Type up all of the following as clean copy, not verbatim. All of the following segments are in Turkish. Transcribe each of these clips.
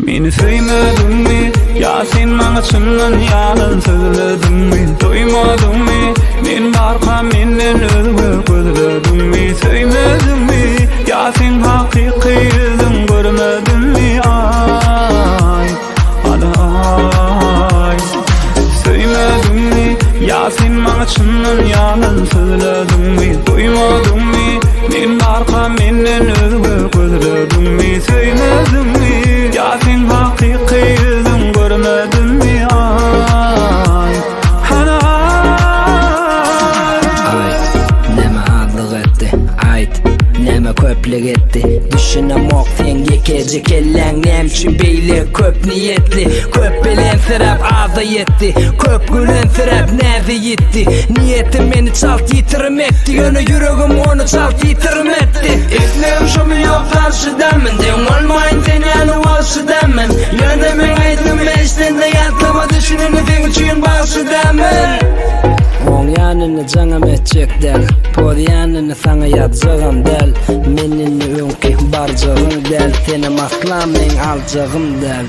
Meni söýmedin mi? Ya sen maňa çyndan ýalan söyledin mi? Doýmadyn my? Men barka menden özgü gözledin mi? Söýmedin mi? Ya sen hakyky ýüzüň görmedin mi? Ay, ay. Söýmedin mi? Ya sen maňa çyndan ýalan söyledin mi? Doýmadyn my? Men barka menden özgü gözledin mi? Söýmedin mi? Ya sen hakyky ýüzüň görmedin mi? Ay, ay. Näme adlyk etdi, aýt. Näme köplik etdi. Düşünemok sen gekeci kelläň nämçin beýle köp niýetli. Köp bilen serap aza ýetdi. Köp gülen serap näze ýetdi. Niýetim meni çalt ýitirmekdi. Ýöne ýüregim onu çalt ýitirmekdi. Islerim şomy ýok garşydanmyn. Deň bolmaýyn seni ýaly bolşydanmyn. Ýöne men aýtdym eşdende ýatlama düşüneni sen üçin bagşydanmyn. Oň ýanyny jaňam etjek del. Pod ýanyny saňa ýatjagam del. Menini öňki barjagym del. Seni maslam men aljagym del.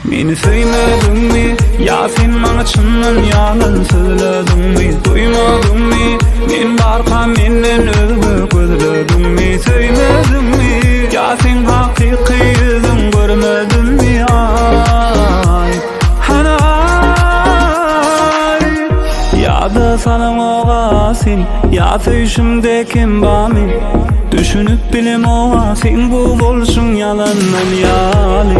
Meni söýmedin mi? Ya sen maňa çyndan ýalan söyledin mi? Doýmadyn my? Men barka menden özgü gözledin mi? Söýmedin mi? Ya sen hakyky ýüzüň görmedin mi? Ay, ay. Ýa-da salaň oga sen, ýa söýüşimde kim bamy? Düşünüp bilim oga sen bu bolşuň ýalandan ýaly.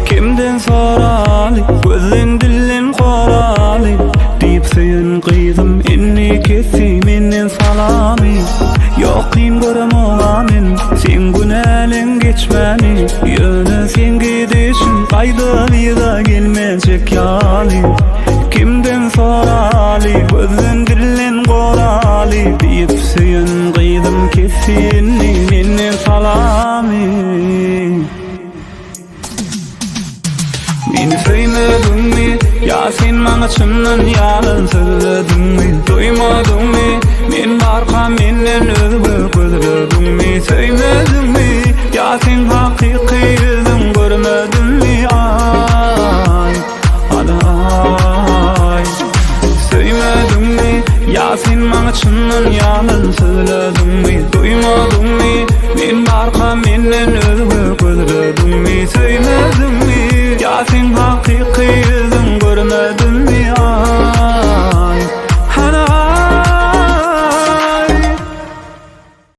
Kimden soraly, gözden dilden koraly. Diýip söýen gyzym inni kessi menden salamy. Ýokym görem ogamen, sen günälen geçmeni. Ýöne sen gidişin gaýda ýa gelmejek ýaly. Kimden soraly, gözden dilden koraly. Diýip söýen gyzym kessi inni menden salamy. Meni söýmedin mi? Ya sen maňa çyndan ýalan söyledin mi? Doýmadyn my? Men barka menden özgü gözledin mi? Söýmedin mi? Ya sen hakyky ýüzüň görmedin mi? Ay, ay. Söýmedin mi? Ya sen maňa çyndan ýalan söyledin mi? Doýmadyn my? Men barka menden özgü gözledin mi? Söýmedin mi? Ya sen hakyky